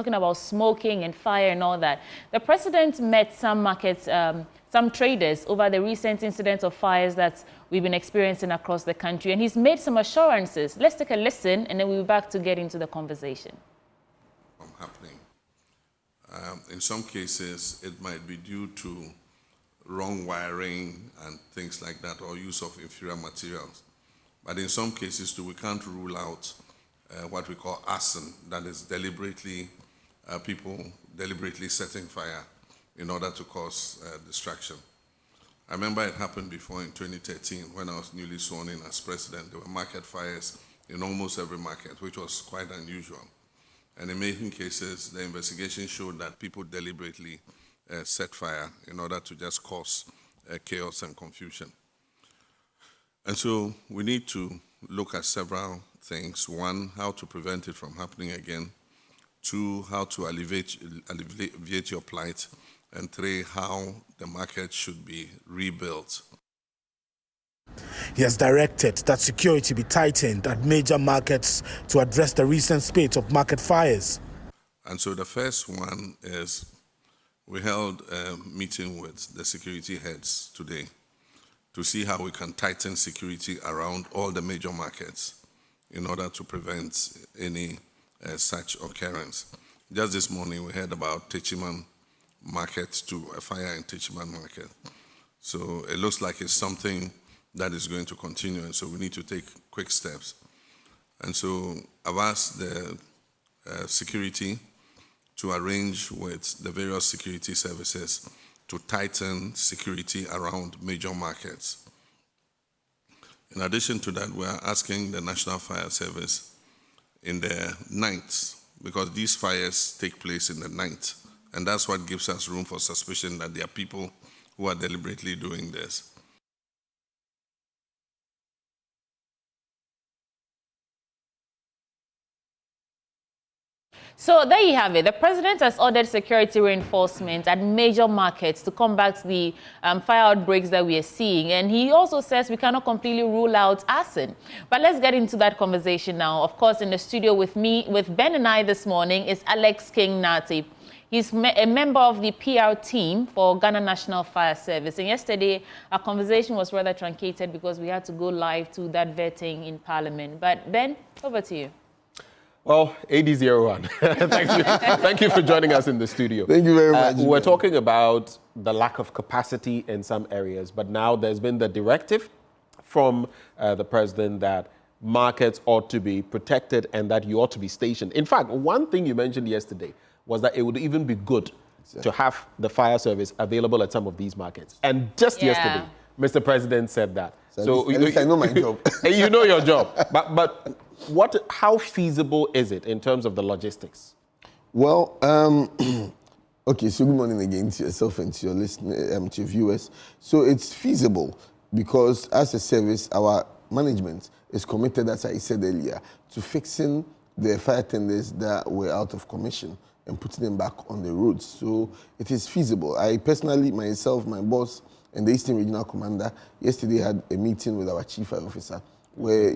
talking about smoking and fire and all that. The president met some markets, some traders over the recent incidents of fires that we've been experiencing across the country, and he's made some assurances. Let's take a listen, and then we'll be back to get into the conversation. Happening. In some cases, it might be due to wrong wiring and things like that, or use of inferior materials. But in some cases, too, we can't rule out what we call arson, that is deliberately, people deliberately setting fire in order to cause destruction. I remember it happened before in 2013 when I was newly sworn in as president. There were market fires in almost every market, which was quite unusual. And in many cases, the investigation showed that people deliberately set fire in order to just cause chaos and confusion. And so we need to look at several things. One, how to prevent it from happening again. Two, how to alleviate your plight. And three, how the market should be rebuilt. He has directed that security be tightened at major markets to address the recent spate of market fires. And so the first one is we held a meeting with the security heads today to see how we can tighten security around all the major markets in order to prevent any such occurrence. Just this morning, we heard about Techiman Market, a fire in Techiman Market. So it looks like it's something that is going to continue, and so we need to take quick steps. And so I've asked the security to arrange with the various security services to tighten security around major markets. In addition to that, we are asking the National Fire Service in the night, because these fires take place in the night, and that's what gives us room for suspicion that there are people who are deliberately doing this. So there you have it. The president has ordered security reinforcement at major markets to combat the fire outbreaks that we are seeing. And he also says we cannot completely rule out arson. But let's get into that conversation now. Of course, in the studio with Ben and I this morning is Alex King-Nati. He's a member of the PR team for Ghana National Fire Service. And yesterday, our conversation was rather truncated because we had to go live to that vetting in Parliament. But Ben, over to you. Well, AD01, thank you for joining us in the studio. Thank you very much. We're talking about the lack of capacity in some areas, but now there's been the directive from the president that markets ought to be protected and that you ought to be stationed. In fact, one thing you mentioned yesterday was that it would even be good to have the fire service available at some of these markets. And just yesterday, Mr. President said that. So at least I know my job. You know your job. But how feasible is it in terms of the logistics? Well, okay, so good morning again to yourself and to your listeners, to your viewers. So it's feasible because as a service, our management is committed, as I said earlier, to fixing the fire tenders that were out of commission and putting them back on the roads. So it is feasible. I personally, myself, my boss, and the Eastern Regional Commander yesterday had a meeting with our Chief Fire Officer where,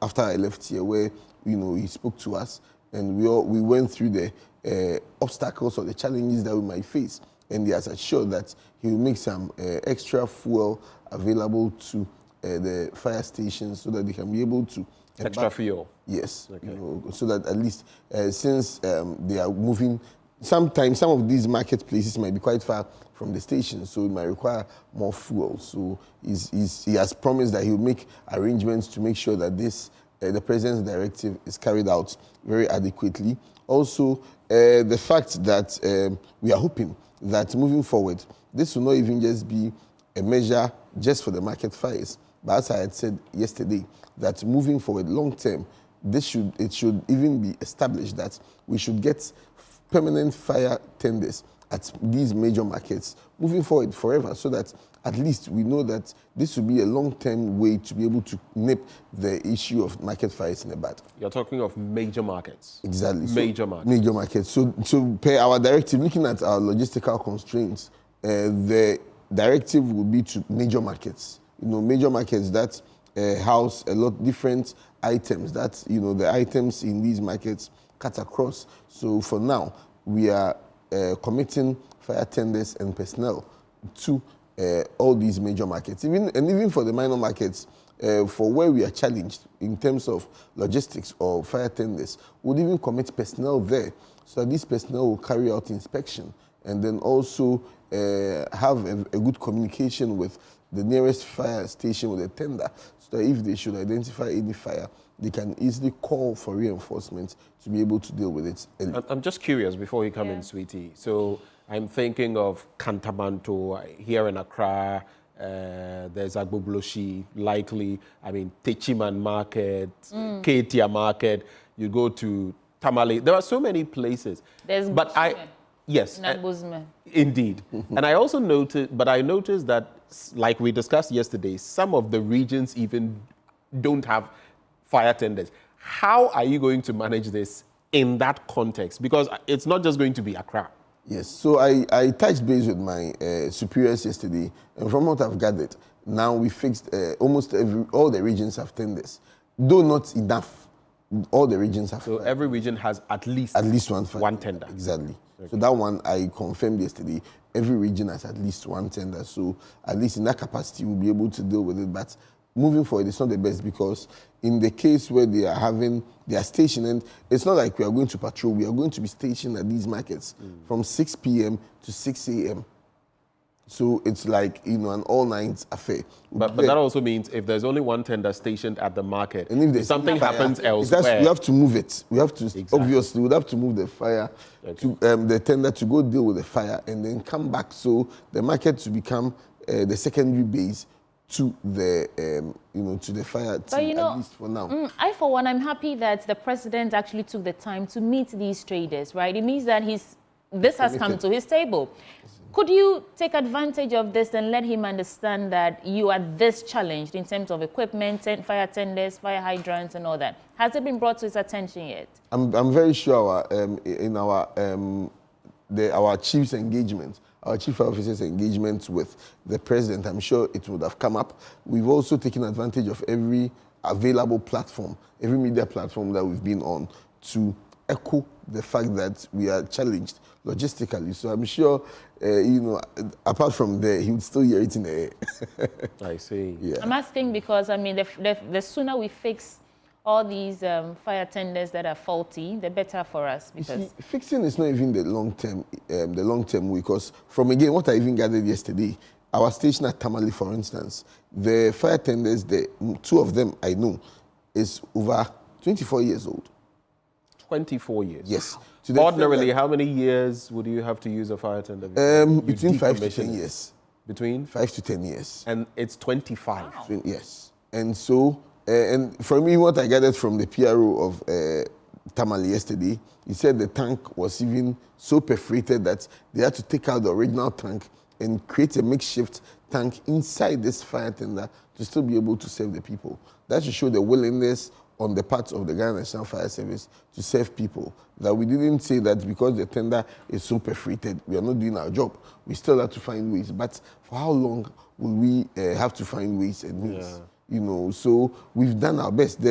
after I left here, where, he spoke to us and we went through the obstacles or the challenges that we might face. And he has assured that he will make some extra fuel available to the fire stations so that they can be able to... Extra fuel? Yes, okay. So that at least since they are moving, sometimes some of these marketplaces might be quite far from the station, so it might require more fuel. So he has promised that he will make arrangements to make sure that the president's directive is carried out very adequately. Also, the fact that we are hoping that moving forward, this will not even just be a measure just for the market fires, but as I had said yesterday, that moving forward long term, it should even be established that we should get permanent fire tenders at these major markets moving forward forever, so that at least we know that this will be a long-term way to be able to nip the issue of market fires in the bud. You're talking of major markets. Exactly. Major markets. Major markets. So per our directive, looking at our logistical constraints, the directive will be to major markets. Major markets that house a lot different items that, the items in these markets cut across. So for now, we are committing fire tenders and personnel to all these major markets, even for the minor markets, for where we are challenged in terms of logistics or fire tenders, we'll even commit personnel there, so that this personnel will carry out inspection and then also have a good communication with the nearest fire station with a tender, so that if they should identify any fire, they can easily call for reinforcements to be able to deal with it early. I'm just curious before you come in, Sweetie. So I'm thinking of Kantamanto here in Accra. There's Agbobloshi, likely. I mean, Techiman Market, Ketia Market. You go to Tamale. There are so many places. There's yes, Nabuzme. Indeed. And I also noticed that, like we discussed yesterday, some of the regions even don't have fire tenders. How are you going to manage this in that context? Because it's not just going to be Accra. Yes, so I touched base with my superiors yesterday, and from what I've gathered, now we fixed almost all the regions have tenders, though not enough. All the regions have. So every region has at least one tender. Exactly. Okay. So that one I confirmed yesterday. Every region has at least one tender. So at least in that capacity, we'll be able to deal with it. But moving forward, it's not the best, because in the case where they are stationed, and it's not like we are going to patrol, we are going to be stationed at these markets from 6 p.m. to 6 a.m. So it's like, an all-night affair. But that also means if there's only one tender stationed at the market, and if something happens elsewhere, we have to move it. We have to, obviously, we'd have to move the fire, to the tender to go deal with the fire, and then come back. So the market to become the secondary base to the to the fire team, at least for now. I, for one, I'm happy that the president actually took the time to meet these traders, right? It means that this has come to his table. Could you take advantage of this and let him understand that you are this challenged in terms of equipment, fire tenders, fire hydrants, and all that? Has it been brought to his attention yet? I'm very sure our chief's engagement, our chief officer's engagement with the president, I'm sure it would have come up. We've also taken advantage of every available platform, every media platform that we've been on, to echo the fact that we are challenged logistically. So I'm sure, apart from there, he would still hear it in the air. I see. Yeah. I'm asking because, I mean, the sooner we fix all these fire tenders that are faulty, the better for us. Because fixing is not even the long term way, because from, again, what I even gathered yesterday, our station at Tamale, for instance, the fire tenders, two of them I know, is over 24 years old. 24 years? Yes. Ordinarily, how many years would you have to use a fire tender? Between 5 to 10 years. Between? 5 to 10 years. And it's 25? Wow. Yes. And so, and for me, what I gathered from the PRO of Tamale yesterday, he said the tank was even so perforated that they had to take out the original tank and create a makeshift tank inside this fire tender to still be able to serve the people. That should show the willingness on the part of the Ghana National Fire Service to serve people. That we didn't say that because the tender is so perforated, we are not doing our job. We still have to find ways. But for how long will we have to find ways and means? Yeah. So we've done our best.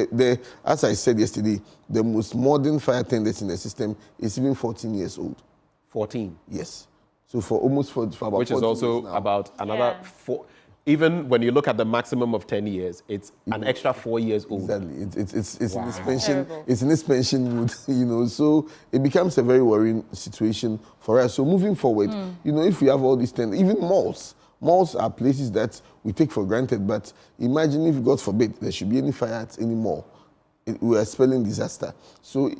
As I said yesterday, the most modern fire tenders in the system is even 14 years old. 14? Yes. So for almost for about which is also about another 4. Even when you look at the maximum of 10 years, it's an extra 4 years old. Exactly. It's wow. in this pension. It's in this pension mood, So it becomes a very worrying situation for us. So moving forward, if we have all these tenders, even malls are places that we take for granted. But imagine if, God forbid, there should be any fire at any mall. We are spelling disaster. So,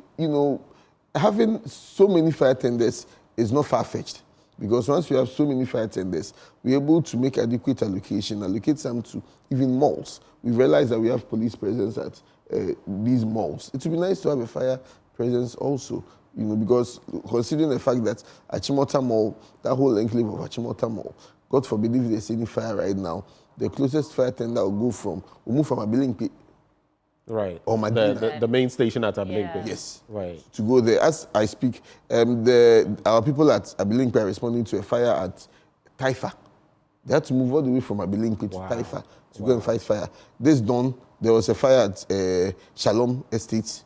having so many fire tenders is not far-fetched. Because once we have so many fire tenders, we're able to make adequate allocation, allocate some to even malls. We realize that we have police presence at these malls. It would be nice to have a fire presence also, because considering the fact that Achimota Mall, that whole enclave of Achimota Mall, God forbid if there's any fire right now, the closest fire tender will move from Abilinkpe. Right. Or the main station at Abilinkpe. Yeah. Yes. Right. To go there. As I speak, our people at Abilinkpe are responding to a fire at Taifa. They had to move all the way from Abilinkpe to Taifa to go and fight fire. This dawn, there was a fire at Shalom Estates.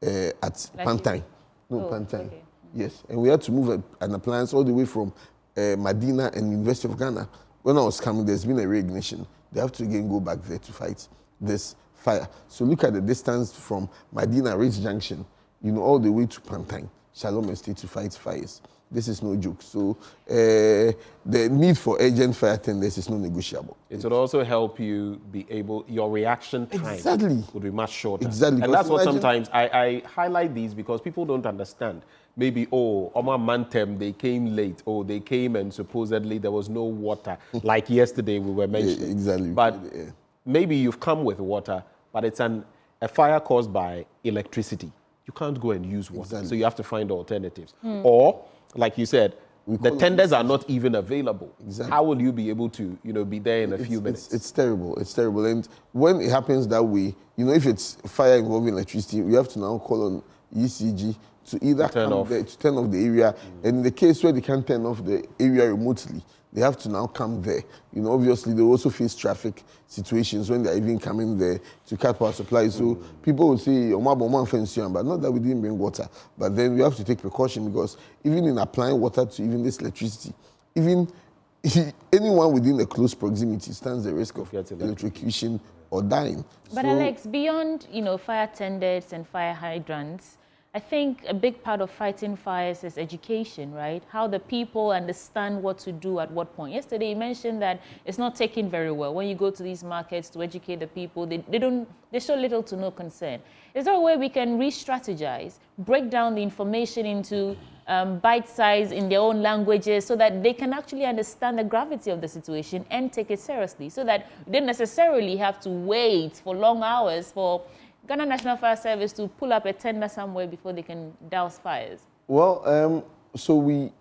at Pantine. No, Oh, Pantine. okay. Yes, and we had to move an appliance all the way from Medina and University of Ghana. When I was coming, there's been a reignition. They have to again go back there to fight this fire. So look at the distance from Medina Ridge Junction, all the way to Pantine, Shalom Estate, to fight fires. This is no joke. So the need for urgent fire tenders is not negotiable. It would also help you be able, your reaction time would be much shorter. Exactly. And that's what sometimes I highlight these because people don't understand. Maybe, Oma Mantem, they came late, or they came and supposedly there was no water, like yesterday we were mentioning. Yeah, exactly. But maybe you've come with water, but it's a fire caused by electricity. You can't go and use water, Exactly. so you have to find alternatives. Or, like you said, the tenders are not even available. Exactly. How will you be able to, be there in a few minutes? It's terrible. It's terrible. And when it happens that way, if it's fire involving electricity, we have to now call on ECG to either turn off the area. And in the case where they can't turn off the area remotely, they have to now come there. Obviously, they also face traffic situations when they're even coming there to cut power supply. So people will say, but not that we didn't bring water. But then we have to take precaution because even in applying water to even this electricity, even anyone within a close proximity stands the risk of electrocution or dying. But Alex, beyond, fire tenders and fire hydrants, I think a big part of fighting fires is education, right? How the people understand what to do at what point. Yesterday, you mentioned that it's not taken very well. When you go to these markets to educate the people, they show little to no concern. Is there a way we can re-strategize, break down the information into bite size in their own languages so that they can actually understand the gravity of the situation and take it seriously, so that they don't necessarily have to wait for long hours for Ghana National Fire Service to pull up a tender somewhere before they can douse fires? Well, so we,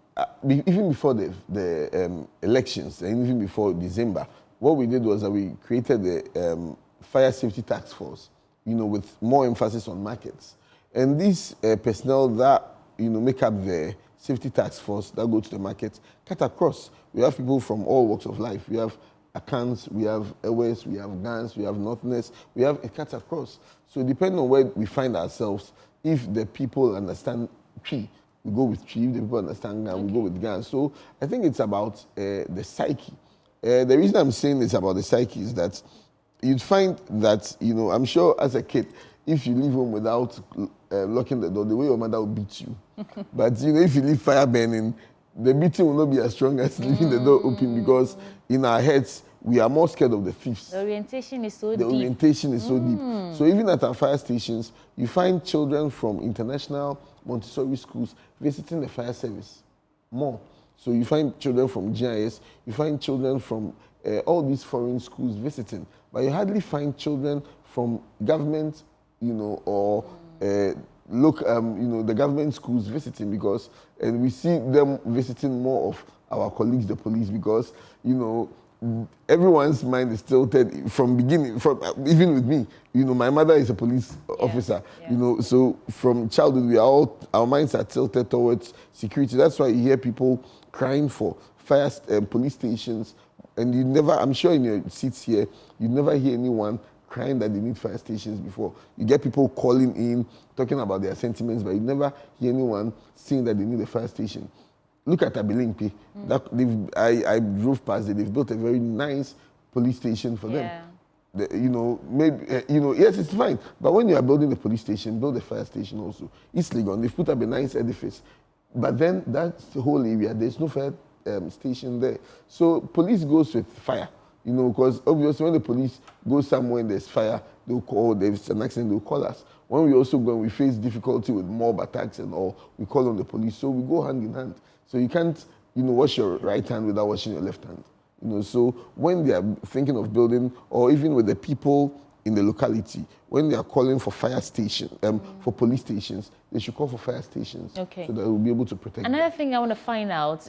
even before the elections, and even before December, what we did was that we created the Fire Safety Task Force, with more emphasis on markets. And these personnel that, make up the Safety Task Force that go to the markets, cut across. We have people from all walks of life. We have Akans, we have Ewes, we have Gans, we have Northerners, we have a cut across. So depending on where we find ourselves, if the people understand Tree, we go with Tree. If the people understand Gan, we go with Gan. So I think it's about the psyche. The reason I'm saying it's about the psyche is that you'd find that, I'm sure as a kid, if you leave home without locking the door, the way your mother will beat you. But, if you leave fire burning, the beating will not be as strong as leaving the door open, because in our heads, we are more scared of the thieves. The orientation is so deep. The orientation is so deep. So even at our fire stations, you find children from international Montessori schools visiting the fire service more. So you find children from GIS, you find children from all these foreign schools visiting, but you hardly find children from government, or look, the government schools visiting, because we see them visiting more of our colleagues, the police, because, everyone's mind is tilted from beginning, even with me. My mother is a police officer, so from childhood, our minds are tilted towards security. That's why you hear people crying for fire police stations, and I'm sure in your seats here, you never hear anyone crying that they need fire stations before. You get people calling in, talking about their sentiments, but you never hear anyone saying that they need a fire station. Look at Abilimpi. I drove past it. They've built a very nice police station for them. Maybe yes, it's fine. But when you are building a police station, build a fire station also. East Legon, they've put up a nice edifice. But then that's the whole area. There's no fire station there. So police goes with fire. Because obviously when the police go somewhere and there's fire, they'll call, there's an accident, they'll call us. When we also go and we face difficulty with mob attacks and all, we call on the police. So we go hand in hand. So you can't, wash your right hand without washing your left hand. So when they are thinking of building, or even with the people in the locality, when they are calling for fire station, for police stations, they should call for fire stations. Okay. So that we'll be able to protect them. Another thing I want to find out,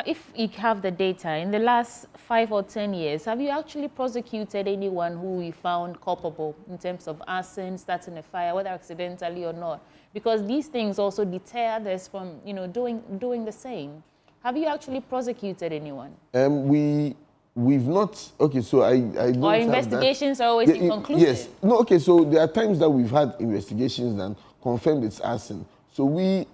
if you have the data, in the last 5 or 10 years, have you actually prosecuted anyone who you found culpable in terms of arson, starting a fire, whether accidentally or not? Because these things also deter others from, doing the same. Have you actually prosecuted anyone? We've not. Okay, so I don't Or have investigations that. are always inconclusive. Yes. No. Okay. So there are times that we've had investigations done confirmed it's arson. So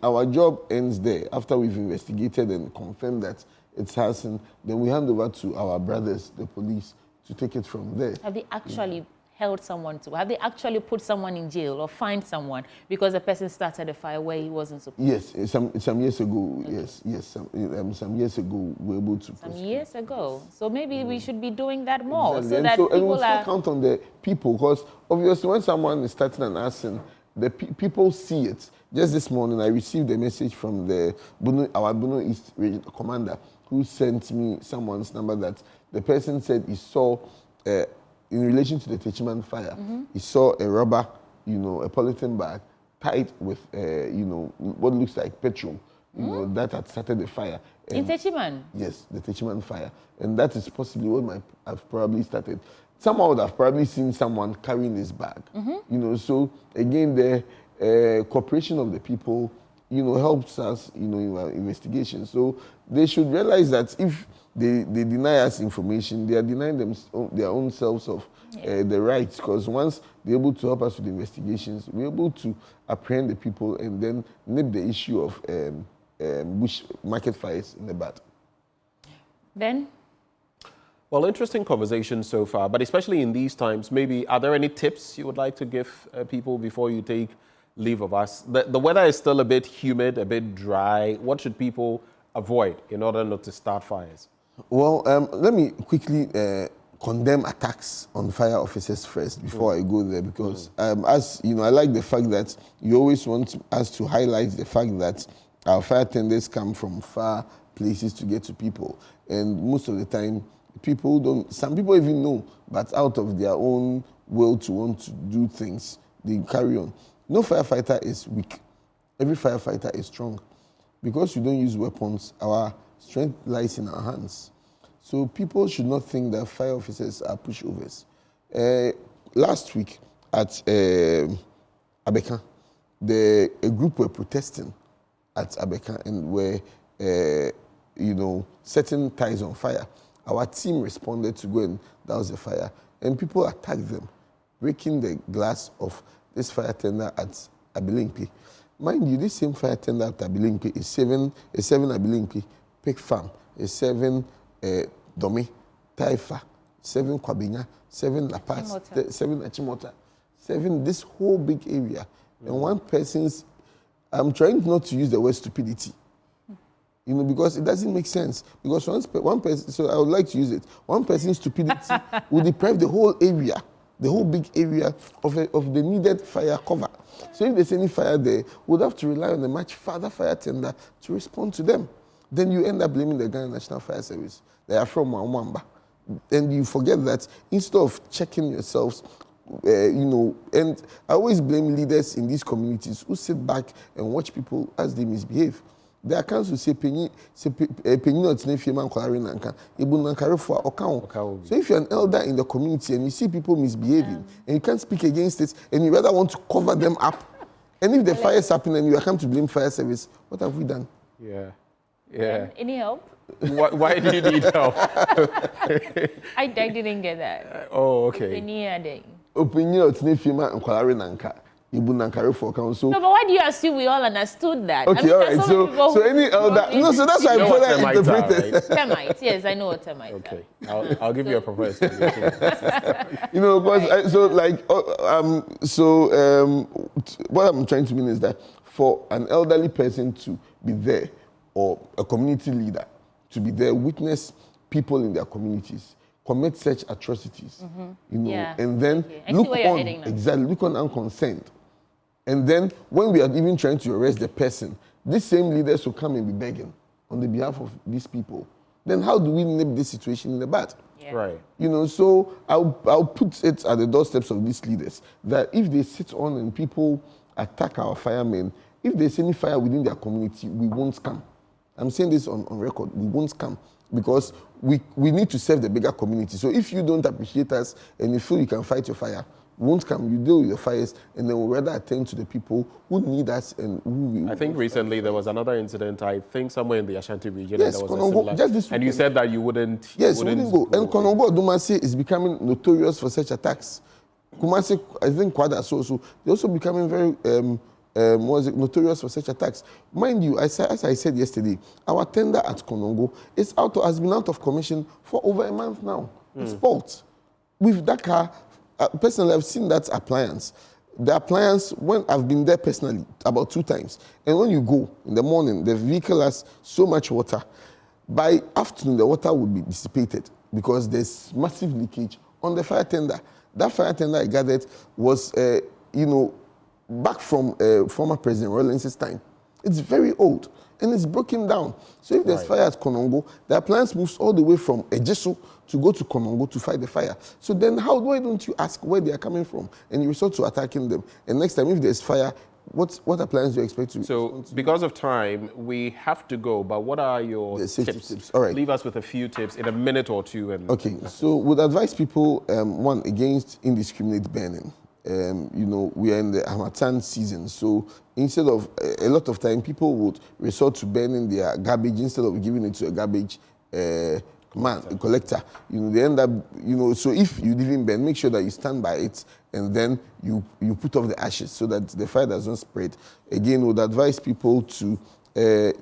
our job ends there. After we've investigated and confirmed that it's arson, then we hand over to our brothers, the police, to take it from there. Have they actually held someone to? Have they actually put someone in jail or fined someone because the person started a fire where he wasn't supposed to? Yes, some years ago, okay. Some years ago, we were able to. Some years ago. So maybe we should be doing that more. Exactly. So that and people we still count on the people, because obviously when someone is starting an arson, the people see it. Just this morning, I received a message from our Bono East Region commander, who sent me someone's number that the person said he saw, in relation to the Techiman fire, he saw a rubber, a polythene bag tied with, what looks like petrol, that had started the fire. In Techiman? Yes, the Techiman fire. And that is possibly what might have probably started. Someone would have probably seen someone carrying this bag. So again, the cooperation of the people, helps us, in our investigation. So they should realize that if they deny us information, they are denying their own selves of the rights, because once they're able to help us with the investigations, we're able to apprehend the people and then nip the issue of bush market fires in the bud. Ben? Well, interesting conversation so far, but especially in these times, maybe are there any tips you would like to give people before you take leave of us? The weather is still a bit humid, a bit dry. What should people avoid in order not to start fires? Well, let me quickly condemn attacks on fire officers first before I go there, because as you know, I like the fact that you always want us to highlight the fact that our fire tenders come from far places to get to people, and most of the time people don't. Some people even know, but out of their own will to want to do things, they carry on. No firefighter is weak. Every firefighter is strong. Because you don't use weapons, our strength lies in our hands. So people should not think that fire officers are pushovers. Last week at Abeka, a group were protesting at Abeka and were, setting ties on fire. Our team responded to go and douse the fire, and people attacked them, breaking the glass of this fire tender at Abilimpi. Mind you, this same fire tender at Abilimpi is a seven Abilimpi pig farm, a 7 Domi, Taifa, 7 Kwabinya, 7 La Paz, 7 Achimota, 7 this whole big area. And one person's, I'm trying not to use the word stupidity, because it doesn't make sense. Because one person, so I would like to use it, one person's stupidity will deprive the whole area, the whole big area of the needed fire cover. So if there's any fire there, we'll have to rely on a much further fire tender to respond to them. Then you end up blaming the Ghana National Fire Service. They are from Mwamba. And you forget that instead of checking yourselves, and I always blame leaders in these communities who sit back and watch people as they misbehave. There are accounts who say, so if you're an elder in the community and you see people misbehaving and you can't speak against it and you rather want to cover them up, and if the fire is happening and you come to blame fire service, what have we done? Yeah. Any help? Why do you need help? I didn't get that. Oh, okay. Opinion So, no, but why do you assume we all understood that? Okay, all right. So any elder, so that's why I further interpreted. Right? Termites, yes, I know what termites are. Okay, I'll give you a proper explanation. What I'm trying to mean is that for an elderly person to be there, or a community leader to be there, witness people in their communities commit such atrocities, and then look on unconcerned. And then when we are even trying to arrest the person, these same leaders will come and be begging on the behalf of these people. Then how do we nip this situation in the bud? Yeah. Right. So I'll put it at the doorsteps of these leaders that if they sit on and people attack our firemen, if there's any fire within their community, we won't come. I'm saying this on record, we won't come, because we need to serve the bigger community. So if you don't appreciate us and you feel you can fight your fire, we won't come. You deal with your fires, and then we'll rather attend to the people who need us and who we. I think recently there was another incident, I think somewhere in the Ashanti region. Yes, and there was a similar, and you said that you wouldn't. Yes, we wouldn't go. And Konongo Dumasi is becoming notorious for such attacks. Kumasi, I think Kwada also, they're also becoming very notorious for such attacks. Mind you, as I said yesterday, our tender at Konongo has been out of commission for over a month now. It's fault. With Dakar, personally, I've seen that appliance. The appliance, when I've been there personally about 2 times, and when you go in the morning, the vehicle has so much water. By afternoon, the water will be dissipated because there's massive leakage on the fire tender. That fire tender, I gathered, was, back from former President Rawlings's time. It's very old, and it's broken down. So if there's fire at Konongo, the appliance moves all the way from Ejisu to go to Konongo to fight the fire. So then why don't you ask where they are coming from? And you resort to attacking them. And next time, if there's fire, what appliance do you expect to? So because of time, we have to go, but what are your tips? All right. Leave us with a few tips in a minute or two. Okay, so would advise people, one, against indiscriminate burning. We are in the Harmattan season, so instead of, a lot of time, people would resort to burning their garbage instead of giving it to a garbage a collector. They end up, so if you even burn, make sure that you stand by it and then you put off the ashes so that the fire doesn't spread. Again, would advise people to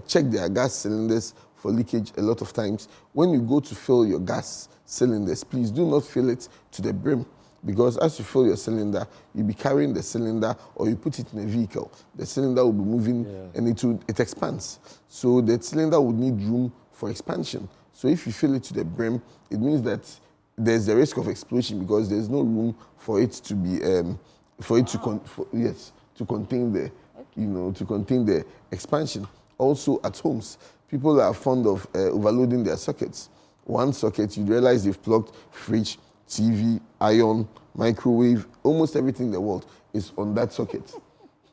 check their gas cylinders for leakage a lot of times. When you go to fill your gas cylinders, please do not fill it to the brim. Because as you fill your cylinder, you'll be carrying the cylinder or you put it in a vehicle. The cylinder will be moving and it expands. So the cylinder would need room for expansion. So if you fill it to the brim, it means that there's the risk of explosion because there's no room for it to be, to contain the, to contain the expansion. Also at homes, people are fond of overloading their sockets. One socket, you realize they've plugged fridge, TV, iron, microwave, almost everything in the world is on that socket.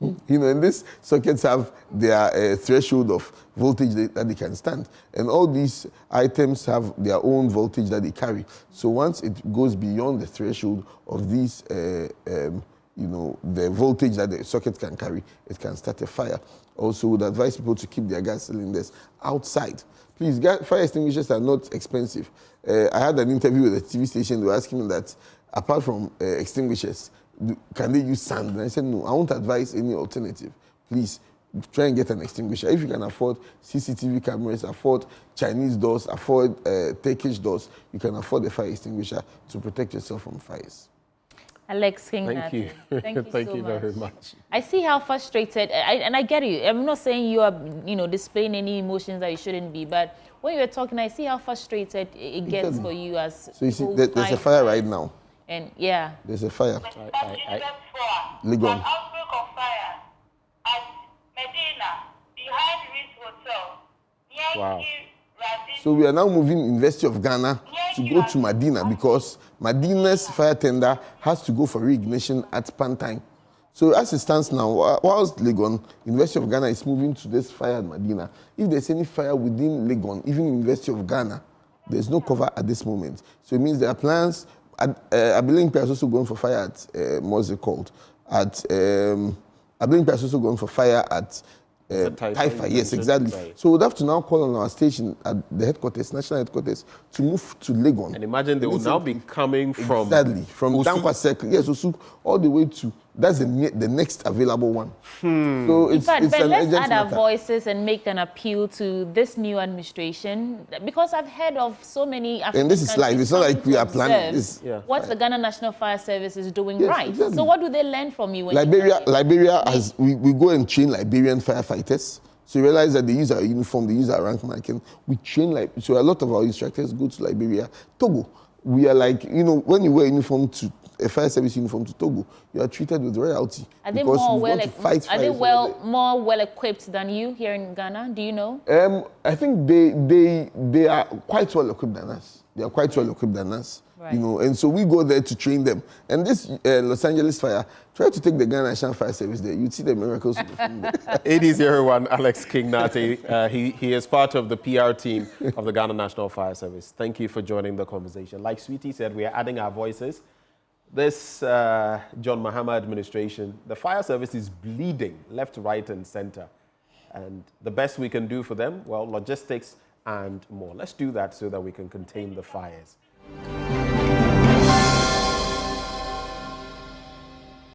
And these sockets have their threshold of voltage that they can stand. And all these items have their own voltage that they carry. So once it goes beyond the threshold of these, the voltage that the socket can carry, it can start a fire. Also, would advise people to keep their gas cylinders outside. Please, fire extinguishers are not expensive. I had an interview with a TV station. They were asking me that, apart from extinguishers, can they use sand? And I said, no, I won't advise any alternative. Please, try and get an extinguisher. If you can afford CCTV cameras, afford Chinese doors, afford Turkish doors, you can afford a fire extinguisher to protect yourself from fires. Alex King. Thank you. Thank you very much. I see how frustrated, and I get you. I'm not saying you are, displaying any emotions that you shouldn't be, but when you're talking, I see how frustrated it gets for you as. So you see, there's a fire right now. And yeah. There's a fire. Legon. An outbreak of fire at Medina behind Ritz Hotel. Wow. So we are now moving University of Ghana to go to Medina because Medina's fire tender has to go for reignition at Pantine. So as it stands now, whilst Legon, University of Ghana is moving to this fire at Medina, if there's any fire within Legon, even University of Ghana, there's no cover at this moment. So it means there are plans. Abiling is also going for fire at, what's it called? Abiling is also going for fire at Taifa. Yes, exactly. Right. So we'd have to now call on our station at the headquarters, national headquarters, to move to Legon. And imagine they will now be coming from... Exactly. From Dankwa Circle, yes, Osu, all the way to... That's the next available one. So it's let's add our matter. voices and make an appeal to this new administration, because I've heard of so many African and this is live. It's not like we are planning this. What the Ghana National Fire Service is doing right. Exactly. So what do they learn from you? When Liberia has, we go and train Liberian firefighters. So you realize that they use our uniform, they use our rank marking. We train, so a lot of our instructors go to Liberia. Togo, we are like, when you wear uniform to a fire service uniform to Togo, you are treated with royalty. Are they more well equipped than you here in Ghana? Do you know? I think they are quite well equipped than us. They are quite well equipped than us. Right. And so we go there to train them. And this Los Angeles fire, try to take the Ghana National Fire Service there. You'd see the miracles. It is everyone, Alex King Nate. He is part of the PR team of the Ghana National Fire Service. Thank you for joining the conversation. Like Sweetie said, we are adding our voices. This John Mahama administration, the fire service is bleeding left, right, and center. And the best we can do for them, well, logistics and more. Let's do that so that we can contain the fires.